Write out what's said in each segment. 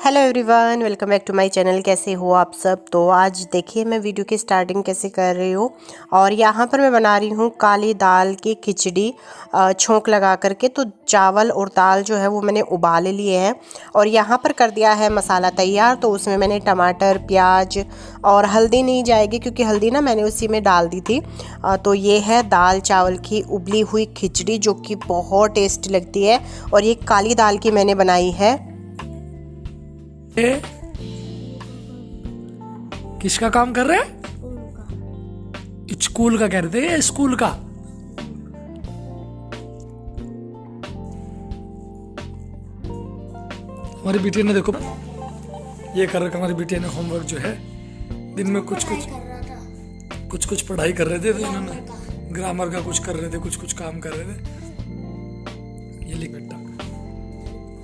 Hello everyone, welcome back to my channel. कैसे हो आप सब। तो आज देखिए मैं वीडियो की स्टार्टिंग कैसे कर रही हूँ। और यहाँ पर मैं बना रही हूँ काली दाल की खिचड़ी छोंक लगा करके। तो चावल और दाल जो है वो मैंने उबाल लिए हैं और यहाँ पर कर दिया है मसाला तैयार। तो उसमें मैंने टमाटर, प्याज और हल्दी नहीं जाएगी क्योंकि हल्दी ना मैंने उसी में डाल दी थी। तो ये है दाल चावल की उबली हुई खिचड़ी जो कि बहुत टेस्टी लगती है और ये काली दाल की मैंने बनाई है। किसका काम कर रहे हैं? स्कूल का कह रहे थे या स्कूल का? हमारी बिटिया ने देखो ये कर रखा। हमारी बिटिया ने होमवर्क जो है दिन में कुछ पढ़ाई कर रहे थे, तो इन्होंने ग्रामर का कुछ कर रहे थे, कुछ काम कर रहे थे। ये लिख बेटा,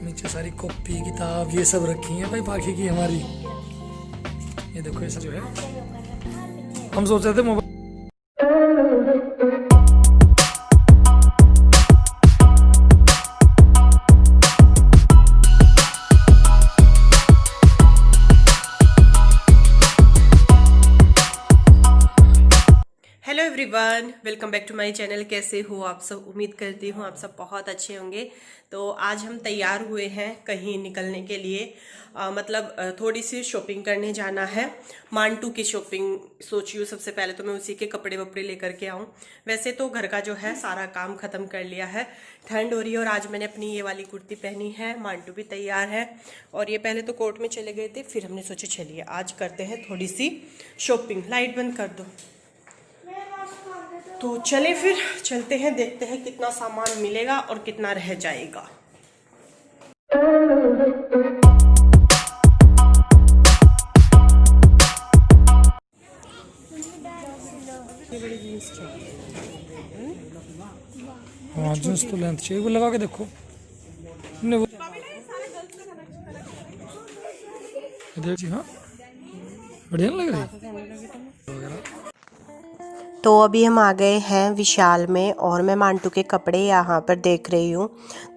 नीचे सारी कॉपी किताब ये सब रखी है भाई बाकी की हमारी। ये देखो ऐसा जो है हम सोच रहे थे mobile. Hello everyone, welcome back to my channel. कैसे हो आप सब। उम्मीद करती हूँ आप सब बहुत अच्छे होंगे। तो आज हम तैयार हुए हैं कहीं निकलने के लिए। थोड़ी सी शॉपिंग करने जाना है। मांटू की शॉपिंग सोची हूँ। सबसे पहले तो मैं उसी के कपड़े वपड़े लेकर के आऊँ। वैसे तो घर का जो है सारा काम खत्म कर लिया है। ठंड हो रही है और आज मैंने अपनी ये वाली कुर्ती पहनी है। मांटू भी तैयार है और ये पहले तो कोर्ट में चले गए थे, फिर हमने सोचा चलिए आज करते हैं थोड़ी सी शॉपिंग। लाइट बंद कर दो। तो चले फिर चलते हैं, देखते हैं कितना सामान मिलेगा और कितना रह जाएगा। हाँ जींस तो लेंथ चाहिए, वो लगा के देखो। नहीं वो देखिए, हाँ बढ़िया लग रही है। तो अभी हम आ गए हैं विशाल में और मैं मांटू के कपड़े यहाँ पर देख रही हूँ।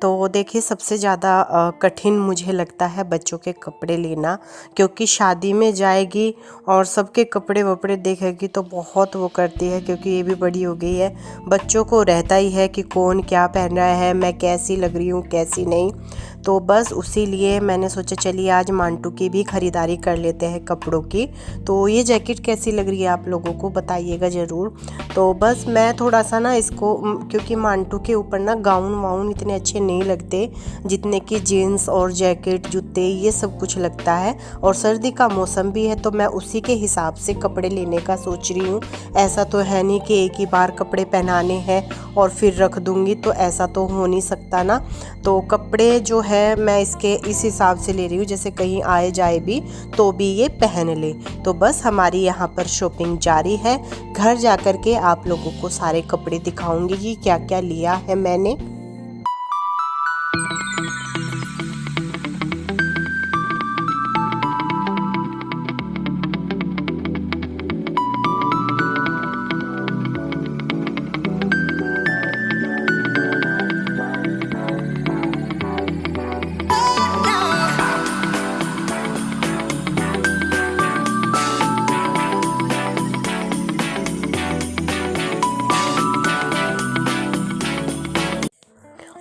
तो देखिए सबसे ज़्यादा कठिन मुझे लगता है बच्चों के कपड़े लेना, क्योंकि शादी में जाएगी और सबके कपड़े वपड़े देखेगी तो बहुत वो करती है, क्योंकि ये भी बड़ी हो गई है। बच्चों को रहता ही है कि कौन क्या पहन रहा है, मैं कैसी लग रही हूँ कैसी नहीं। तो बस उसी लिए मैंने सोचा चलिए आज मांटू की भी ख़रीदारी कर लेते हैं कपड़ों की। तो ये जैकेट कैसी लग रही है आप लोगों को बताइएगा ज़रूर। तो बस मैं थोड़ा सा ना इसको, क्योंकि मांटू के ऊपर ना गाउन वाउन इतने अच्छे नहीं लगते जितने कि जीन्स और जैकेट जूते ये सब कुछ लगता है। और सर्दी का मौसम भी है तो मैं उसी के हिसाब से कपड़े लेने का सोच रही हूँ। ऐसा तो है नहीं कि एक ही बार कपड़े पहनाने हैं और फिर रख दूँगी, तो ऐसा तो हो नहीं सकता ना। तो कपड़े जो है मैं इसके इस हिसाब से ले रही हूँ जैसे कहीं आए जाए भी तो भी ये पहन ले। तो बस हमारी यहाँ पर शॉपिंग जारी है। घर जा कर के आप लोगों को सारे कपड़े दिखाऊंगी कि क्या क्या लिया है मैंने।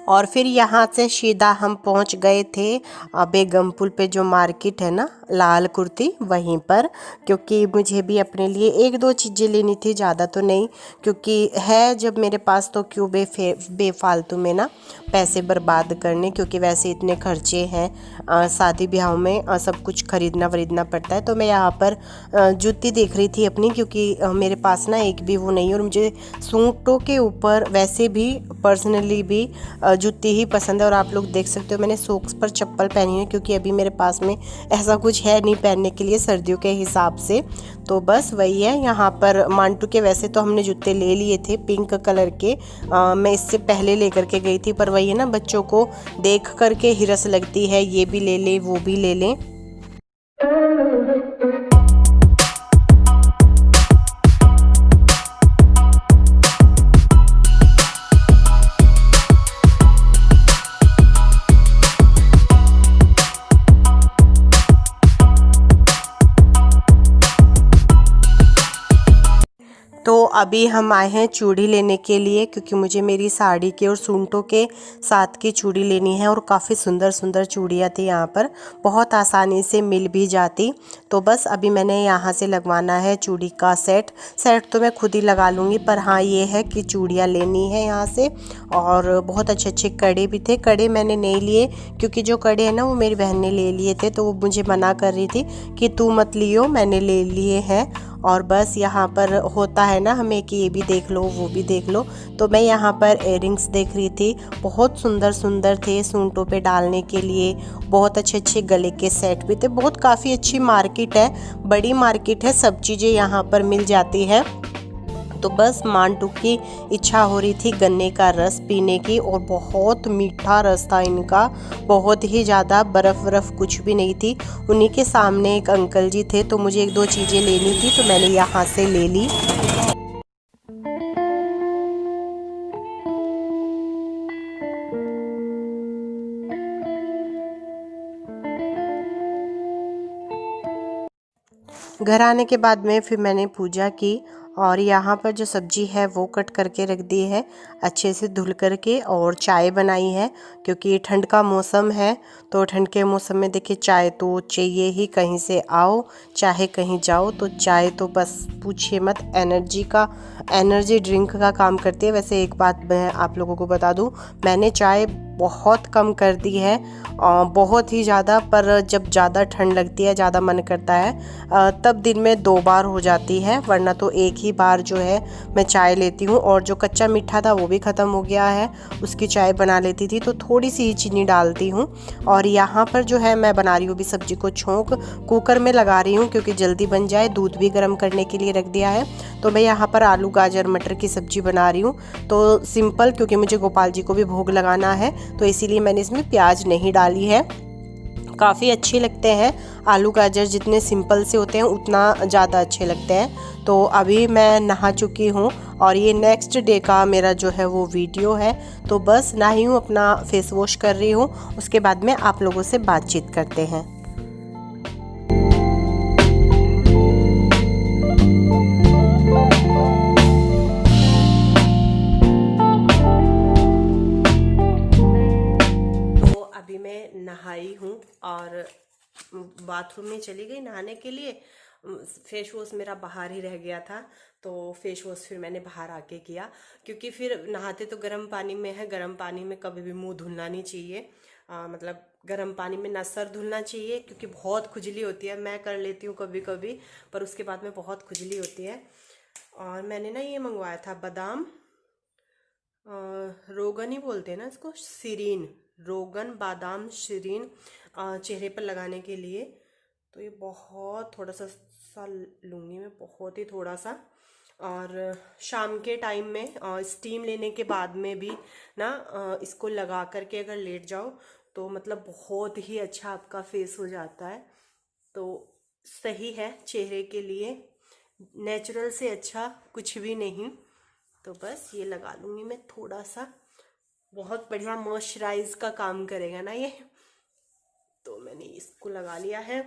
और फिर यहाँ से सीधा हम पहुँच गए थे बेगमपुल पे, जो मार्केट है ना लाल कुर्ती, वहीं पर। क्योंकि मुझे भी अपने लिए एक दो चीज़ें लेनी थी, ज़्यादा तो नहीं, क्योंकि है जब मेरे पास तो क्यों बेफालतू में ना पैसे बर्बाद करने, क्योंकि वैसे इतने खर्चे हैं शादी ब्याह में सब कुछ खरीदना पड़ता है। तो मैं यहाँ पर जूती देख रही थी अपनी, क्योंकि मेरे पास ना एक भी वो नहीं है और मुझे सूटों के ऊपर वैसे भी पर्सनली भी जूती ही पसंद है। और आप लोग देख सकते हो मैंने सॉक्स पर चप्पल पहनी है, क्योंकि अभी मेरे पास में ऐसा कुछ है नहीं पहनने के लिए सर्दियों के हिसाब से। तो बस वही है। यहाँ पर मांटू के वैसे तो हमने जूते ले लिए थे पिंक कलर के, मैं इससे पहले लेकर के गई थी, पर वही है ना बच्चों को देख करके हिरस लगती है, ये भी ले लें वो भी ले लें। अभी हम आए हैं चूड़ी लेने के लिए, क्योंकि मुझे मेरी साड़ी के और सूटों के साथ की चूड़ी लेनी है। और काफ़ी सुंदर सुंदर चूड़ियाँ थी यहाँ पर, बहुत आसानी से मिल भी जाती। तो बस अभी मैंने यहाँ से लगवाना है चूड़ी का सेट तो मैं खुद ही लगा लूँगी, पर हाँ ये है कि चूड़ियाँ लेनी है यहाँ से। और बहुत अच्छे अच्छे कड़े भी थे। कड़े मैंने नहीं लिए क्योंकि जो कड़े हैं ना वो मेरी बहन ने ले लिए थे, तो वो मुझे मना कर रही थी कि तू मत लियो, मैंने ले लिए हैं। और बस यहाँ पर होता है ना हमें कि ये भी देख लो वो भी देख लो, तो मैं यहाँ पर इयररिंग्स देख रही थी। बहुत सुंदर सुंदर थे सूटों पे डालने के लिए, बहुत अच्छे अच्छे गले के सेट भी थे। बहुत काफ़ी अच्छी मार्केट है, बड़ी मार्केट है, सब चीज़ें यहाँ पर मिल जाती है। तो बस मांटू की इच्छा हो रही थी गन्ने का रस पीने की, और बहुत मीठा रस था इनका, बहुत ही ज़्यादा। बर्फ़ वरफ़ कुछ भी नहीं थी। उन्हीं के सामने एक अंकल जी थे, तो मुझे एक दो चीज़ें लेनी थी, तो मैंने यहाँ से ले ली। घर आने के बाद में फिर मैंने पूजा की, और यहाँ पर जो सब्ज़ी है वो कट करके रख दी है अच्छे से धुल करके, और चाय बनाई है क्योंकि ठंड का मौसम है। तो ठंड के मौसम में देखिए चाय तो चाहिए ही, कहीं से आओ चाहे कहीं जाओ तो चाय तो बस पूछिए मत, एनर्जी ड्रिंक का काम करती है। वैसे एक बात मैं आप लोगों को बता दूं, मैंने चाय बहुत कम कर दी है, बहुत ही ज़्यादा। पर जब ज़्यादा ठंड लगती है, ज़्यादा मन करता है, तब दिन में 2 बार हो जाती है, वरना तो एक ही बार जो है मैं चाय लेती हूँ। और जो कच्चा मीठा था वो भी ख़त्म हो गया है, उसकी चाय बना लेती थी, तो थोड़ी सी ही चीनी डालती हूँ। और यहाँ पर जो है मैं बना रही हूँ भी सब्ज़ी को छोंक, कुकर में लगा रही हूँ क्योंकि जल्दी बन जाए। दूध भी गर्म करने के लिए रख दिया है। तो मैं यहाँ पर आलू गाजर मटर की सब्ज़ी बना रही हूँ, तो सिंपल, क्योंकि मुझे गोपाल जी को भी भोग लगाना है, तो इसीलिए मैंने इसमें प्याज नहीं डाली है। काफ़ी अच्छे लगते हैं आलू गाजर, जितने सिंपल से होते हैं उतना ज़्यादा अच्छे लगते हैं। तो अभी मैं नहा चुकी हूँ, और ये नेक्स्ट डे का मेरा जो है वो वीडियो है। तो बस नहाई हूँ, अपना फेस वॉश कर रही हूँ, उसके बाद में आप लोगों से बातचीत करते हैं। अभी मैं नहाई हूँ और बाथरूम में चली गई नहाने के लिए। फेस वॉश मेरा बाहर ही रह गया था, तो फेस वॉश फिर मैंने बाहर आके किया, क्योंकि फिर नहाते तो गर्म पानी में है। गर्म पानी में कभी भी मुंह धुलना नहीं चाहिए, मतलब गर्म पानी में ना सर धुलना चाहिए, क्योंकि बहुत खुजली होती है। मैं कर लेती हूँ कभी कभी, पर उसके बाद में बहुत खुजली होती है। और मैंने ना ये मंगवाया था बादाम, रोगन ही बोलते हैं ना इसको, शिरीन, रोगन बादाम शिरीन, चेहरे पर लगाने के लिए। तो ये बहुत थोड़ा सा लूँगी मैं, बहुत ही थोड़ा सा। और शाम के टाइम में स्टीम लेने के बाद में भी ना इसको लगा करके अगर लेट जाओ तो मतलब बहुत ही अच्छा आपका फेस हो जाता है। तो सही है चेहरे के लिए, नेचुरल से अच्छा कुछ भी नहीं। तो बस ये लगा लूँगी मैं थोड़ा सा, बहुत बढ़िया मॉइस्चराइज का काम करेगा ना ये। तो मैंने इसको लगा लिया है,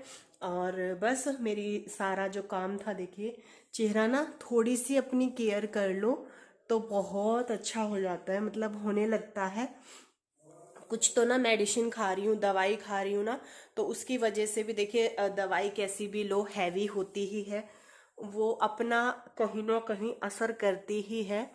और बस मेरी सारा जो काम था, देखिए चेहरा ना थोड़ी सी अपनी केयर कर लो तो बहुत अच्छा हो जाता है, मतलब होने लगता है। कुछ तो ना मेडिसिन खा रही हूँ, दवाई खा रही हूँ ना, तो उसकी वजह से भी देखिए दवाई कैसी भी लो हैवी होती ही है, वो अपना कहीं ना कहीं असर करती ही है।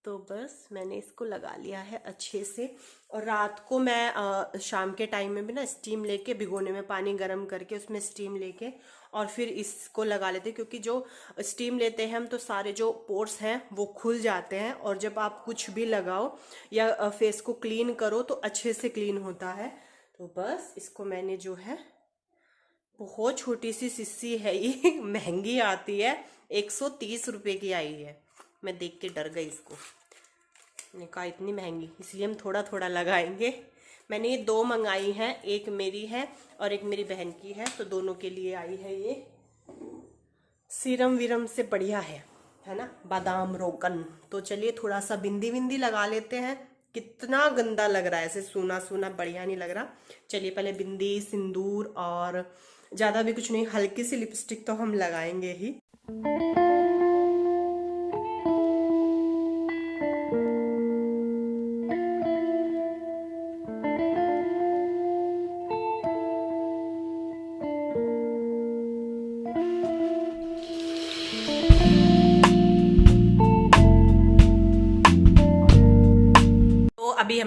तो बस मैंने इसको लगा लिया है अच्छे से। और रात को मैं शाम के टाइम में भी ना स्टीम लेके, भिगोने में पानी गर्म करके उसमें स्टीम लेके और फिर इसको लगा लेते हैं, क्योंकि जो स्टीम लेते हैं हम तो सारे जो पोर्स हैं वो खुल जाते हैं, और जब आप कुछ भी लगाओ या फेस को क्लीन करो तो अच्छे से क्लीन होता है। तो बस इसको मैंने जो है, बहुत छोटी सी शीशी है ये महंगी आती है, 130 रुपए की आई है। मैं देख के डर गई इसको, मैंने कहा इतनी महंगी, इसलिए हम थोड़ा थोड़ा लगाएंगे। मैंने ये 2 मंगाई हैं, एक मेरी है और एक मेरी बहन की है, तो दोनों के लिए आई है ये। सीरम वीरम से बढ़िया है ना बादाम रोगन। तो चलिए थोड़ा सा बिंदी विंदी लगा लेते हैं। कितना गंदा लग रहा है, ऐसे सूना सूना बढ़िया नहीं लग रहा। चलिए पहले बिंदी, सिंदूर, और ज़्यादा भी कुछ नहीं, हल्की सी लिपस्टिक तो हम लगाएंगे ही।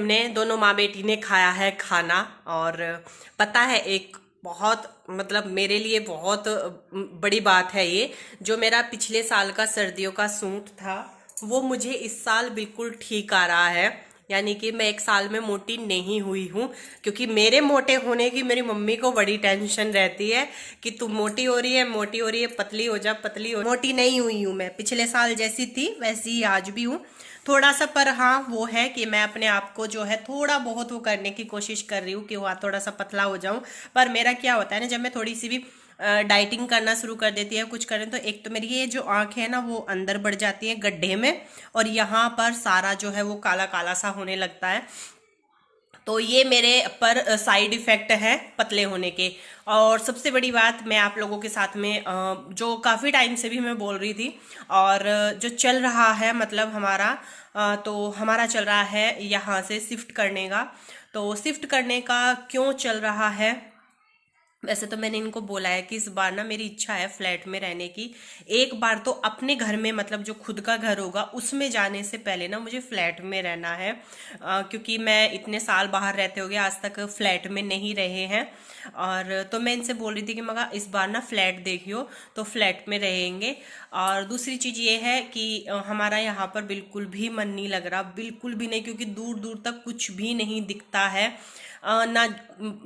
हमने दोनों माँ बेटी ने खाया है खाना। और पता है एक बहुत मतलब मेरे लिए बहुत बड़ी बात है ये, जो मेरा पिछले साल का सर्दियों का सूट था वो मुझे इस साल बिल्कुल ठीक आ रहा है। यानी कि मैं एक साल में मोटी नहीं हुई हूँ, क्योंकि मेरे मोटे होने की मेरी मम्मी को बड़ी टेंशन रहती है कि तू मोटी हो रही है, मोटी हो रही है, पतली हो जा, पतली हो। मोटी नहीं हुई हूँ मैं, पिछले साल जैसी थी वैसी ही आज भी हूँ थोड़ा सा। पर हाँ वो है कि मैं अपने आप को जो है थोड़ा बहुत वो करने की कोशिश कर रही हूँ कि वहाँ थोड़ा सा पतला हो जाऊँ। पर मेरा क्या होता है ना, जब मैं थोड़ी सी भी डाइटिंग करना शुरू कर देती है कुछ करें, तो एक तो मेरी ये जो आंख है ना वो अंदर बढ़ जाती है गड्ढे में, और यहाँ पर सारा जो है वो काला काला सा होने लगता है। तो ये मेरे पर साइड इफेक्ट है पतले होने के। और सबसे बड़ी बात मैं आप लोगों के साथ में जो काफ़ी टाइम से भी मैं बोल रही थी, और जो चल रहा है मतलब हमारा तो हमारा चल रहा है यहाँ से शिफ्ट करने का। तो शिफ्ट करने का क्यों चल रहा है, वैसे तो मैंने इनको बोला है कि इस बार ना मेरी इच्छा है फ्लैट में रहने की। एक बार तो अपने घर में मतलब जो खुद का घर होगा उसमें जाने से पहले ना मुझे फ्लैट में रहना है, क्योंकि मैं इतने साल बाहर रहते हो गए आज तक फ्लैट में नहीं रहे हैं। और तो मैं इनसे बोल रही थी कि मगर इस बार ना फ्लैट देखियो तो फ्लैट में रहेंगे। और दूसरी चीज़ ये है कि हमारा यहाँ पर बिल्कुल भी मन नहीं लग रहा, बिल्कुल भी नहीं, क्योंकि दूर दूर तक कुछ भी नहीं दिखता है। ना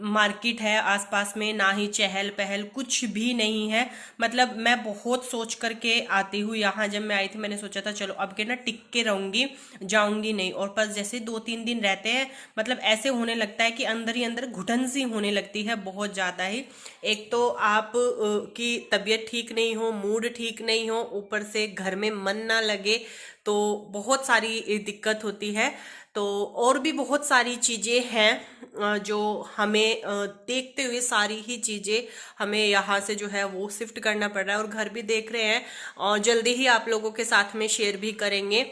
मार्केट है आसपास में, ना ही चहल पहल, कुछ भी नहीं है। मतलब मैं बहुत सोच करके आती हूँ यहाँ। जब मैं आई थी मैंने सोचा था चलो अब के ना टिक के रहूंगी, जाऊंगी नहीं। और पर जैसे 2-3 दिन रहते हैं मतलब ऐसे होने लगता है कि अंदर ही अंदर घुटन सी होने लगती है बहुत ज़्यादा ही। एक तो आप की तबीयत ठीक नहीं हो, मूड ठीक नहीं हो, ऊपर से घर में मन ना लगे, तो बहुत सारी दिक्कत होती है। तो और भी बहुत सारी चीज़ें हैं जो हमें देखते हुए सारी ही चीज़ें हमें यहाँ से जो है वो शिफ्ट करना पड़ रहा है। और घर भी देख रहे हैं और जल्दी ही आप लोगों के साथ में शेयर भी करेंगे।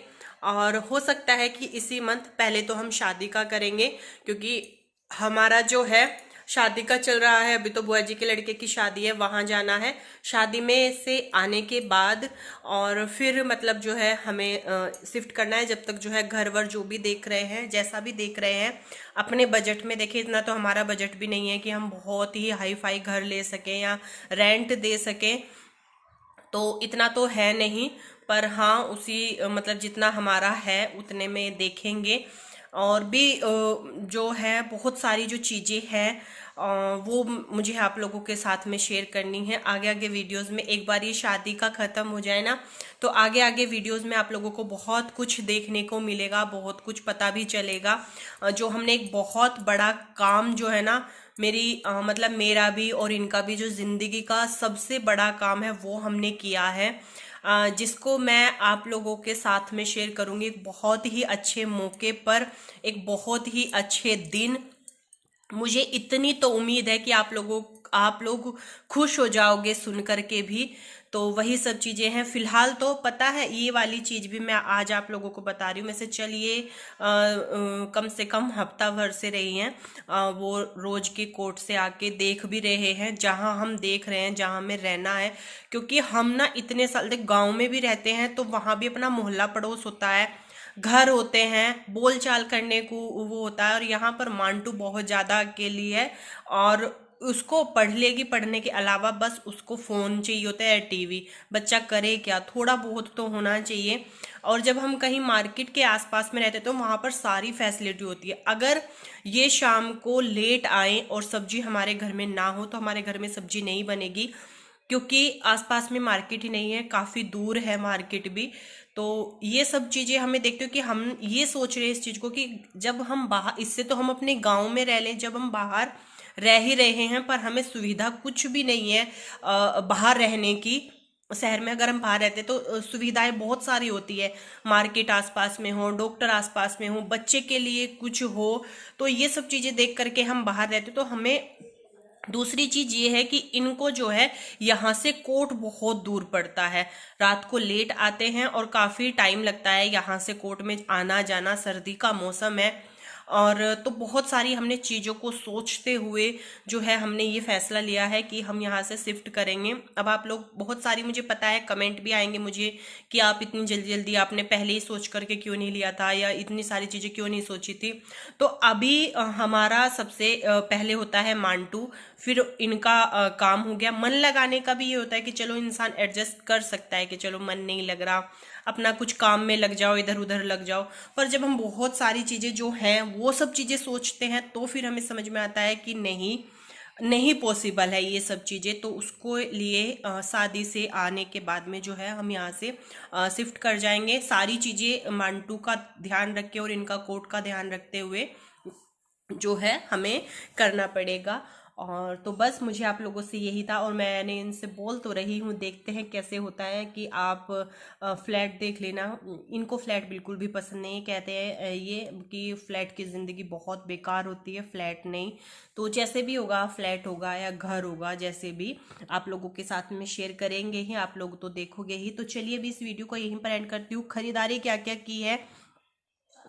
और हो सकता है कि इसी मंथ पहले तो हम शादी का करेंगे, क्योंकि हमारा जो है शादी का चल रहा है। अभी तो बुआ जी के लड़के की शादी है, वहाँ जाना है। शादी में से आने के बाद और फिर मतलब जो है हमें शिफ्ट करना है। जब तक जो है घर वर जो भी देख रहे हैं, जैसा भी देख रहे हैं अपने बजट में देखें। इतना तो हमारा बजट भी नहीं है कि हम बहुत ही हाई फाई घर ले सकें या रेंट दे सकें, तो इतना तो है नहीं। पर हाँ उसी मतलब जितना हमारा है उतने में देखेंगे। और भी जो है बहुत सारी जो चीज़ें हैं वो मुझे आप लोगों के साथ में शेयर करनी है आगे आगे वीडियोस में। एक बार ये शादी का ख़त्म हो जाए ना तो आगे आगे वीडियोस में आप लोगों को बहुत कुछ देखने को मिलेगा, बहुत कुछ पता भी चलेगा। जो हमने एक बहुत बड़ा काम जो है ना मेरी मतलब मेरा भी और इनका भी जो ज़िंदगी का सबसे बड़ा काम है वो हमने किया है, जिसको मैं आप लोगों के साथ में शेयर करूंगी एक बहुत ही अच्छे मौके पर, एक बहुत ही अच्छे दिन। मुझे इतनी तो उम्मीद है कि आप लोग खुश हो जाओगे सुन करके भी। तो वही सब चीज़ें हैं। फिलहाल तो पता है ये वाली चीज़ भी मैं आज आप लोगों को बता रही हूँ। मैं से चलिए कम से कम हफ्ता भर से रही हैं, वो रोज के कोर्ट से आके देख भी रहे हैं जहाँ हम देख रहे हैं जहाँ हमें रहना है। क्योंकि हम ना इतने साल तक गाँव में भी रहते हैं तो वहाँ भी अपना मोहल्ला पड़ोस होता है, घर होते हैं, बोल चाल करने को वो होता है। और यहाँ पर मांटू बहुत ज़्यादा अकेली है और उसको पढ़ लेगी, पढ़ने के अलावा बस उसको फ़ोन चाहिए होता है, टीवी। बच्चा करे क्या, थोड़ा बहुत तो होना चाहिए। और जब हम कहीं मार्केट के आसपास में रहते तो वहाँ पर सारी फैसिलिटी होती है। अगर ये शाम को लेट आए और सब्जी हमारे घर में ना हो तो हमारे घर में सब्जी नहीं बनेगी, क्योंकि आसपास में मार्केट ही नहीं है, काफ़ी दूर है मार्केट भी। तो ये सब चीज़ें हमें देखते हो कि हम ये सोच रहे हैं इस चीज़ को कि जब हम बाहर, इससे तो हम अपने गांव में रह लें, जब हम बाहर रह ही रहे हैं पर हमें सुविधा कुछ भी नहीं है बाहर रहने की। शहर में अगर हम बाहर रहते तो सुविधाएं बहुत सारी होती है, मार्केट आसपास में हो, डॉक्टर आसपास में हो, बच्चे के लिए कुछ हो। तो ये सब चीज़ें देख करके हम बाहर रहते तो हमें दूसरी चीज ये है कि इनको जो है यहाँ से कोर्ट बहुत दूर पड़ता है, रात को लेट आते हैं और काफी टाइम लगता है यहाँ से कोर्ट में आना जाना। सर्दी का मौसम है और तो बहुत सारी हमने चीज़ों को सोचते हुए जो है हमने ये फैसला लिया है कि हम यहाँ से शिफ्ट करेंगे। अब आप लोग बहुत सारी, मुझे पता है कमेंट भी आएंगे मुझे कि आप इतनी जल्दी जल्दी आपने पहले ही सोच करके क्यों नहीं लिया था, या इतनी सारी चीज़ें क्यों नहीं सोची थी। तो अभी हमारा सबसे पहले होता है मांटू, फिर इनका काम हो गया। मन लगाने का भी ये होता है कि चलो इंसान एडजस्ट कर सकता है कि चलो मन नहीं लग रहा, अपना कुछ काम में लग जाओ, इधर उधर लग जाओ। पर जब हम बहुत सारी चीज़ें जो हैं वो सब चीज़ें सोचते हैं तो फिर हमें समझ में आता है कि नहीं, नहीं पॉसिबल है ये सब चीज़ें। तो उसको लिए शादी से आने के बाद में जो है हम यहाँ से शिफ्ट कर जाएंगे। सारी चीज़ें मांटू का ध्यान रख के और इनका कोट का ध्यान रखते हुए जो है हमें करना पड़ेगा। और तो बस मुझे आप लोगों से यही था, और मैंने इनसे बोल तो रही हूँ, देखते हैं कैसे होता है कि आप फ्लैट देख लेना। इनको फ्लैट बिल्कुल भी पसंद नहीं, कहते हैं ये कि फ्लैट की ज़िंदगी बहुत बेकार होती है, फ्लैट नहीं। तो जैसे भी होगा, फ्लैट होगा या घर होगा, जैसे भी आप लोगों के साथ में शेयर करेंगे ही, आप लोग तो देखोगे ही। तो चलिए अभी इस वीडियो को यहीं पर एंड करती हूँ। खरीदारी क्या क्या की है,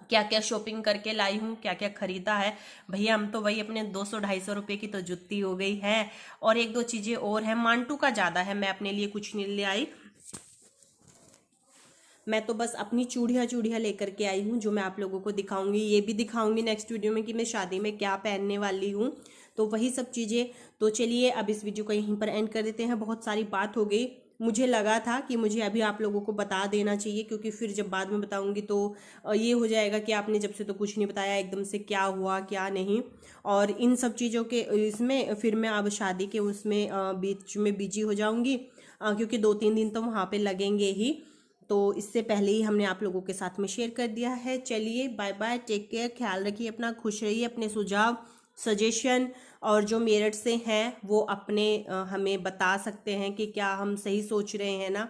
क्या क्या शॉपिंग करके लाई हूँ, क्या क्या खरीदा है भैया, हम तो वही अपने 200-250 रुपये की तो जुत्ती हो गई है, और एक दो चीज़ें और हैं। मांटू का ज़्यादा है, मैं अपने लिए कुछ नहीं ले आई। मैं तो बस अपनी चूड़ियाँ लेकर के आई हूँ, जो मैं आप लोगों को दिखाऊंगी। ये भी दिखाऊंगी नेक्स्ट वीडियो में कि मैं शादी में क्या पहनने वाली हूँ, तो वही सब चीज़ें। तो चलिए अब इस वीडियो को यहीं पर एंड कर देते हैं। बहुत सारी बात हो गई, मुझे लगा था कि मुझे अभी आप लोगों को बता देना चाहिए, क्योंकि फिर जब बाद में बताऊंगी तो ये हो जाएगा कि आपने जब से तो कुछ नहीं बताया, एकदम से क्या हुआ क्या नहीं। और इन सब चीज़ों के इसमें फिर मैं अब शादी के उसमें बीच में बिजी हो जाऊंगी, क्योंकि 2-3 दिन तो वहाँ पे लगेंगे ही। तो इससे पहले ही हमने आप लोगों के साथ में शेयर कर दिया है। चलिए बाय बाय, टेक केयर, ख्याल रखिए अपना, खुश रहिए। अपने सुझाव, सजेशन और जो मेरठ से हैं वो अपने हमें बता सकते हैं कि क्या हम सही सोच रहे हैं ना।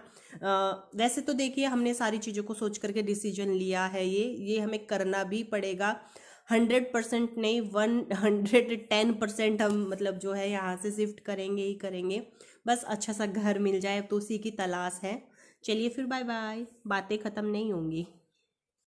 वैसे तो देखिए हमने सारी चीज़ों को सोच करके डिसीजन लिया है, ये हमें करना भी पड़ेगा। 100% नहीं, 110% हम मतलब जो है यहाँ से शिफ्ट करेंगे ही करेंगे। बस अच्छा सा घर मिल जाए तो उसी की तलाश है। चलिए फिर बाय बाय, बातें ख़त्म नहीं होंगी।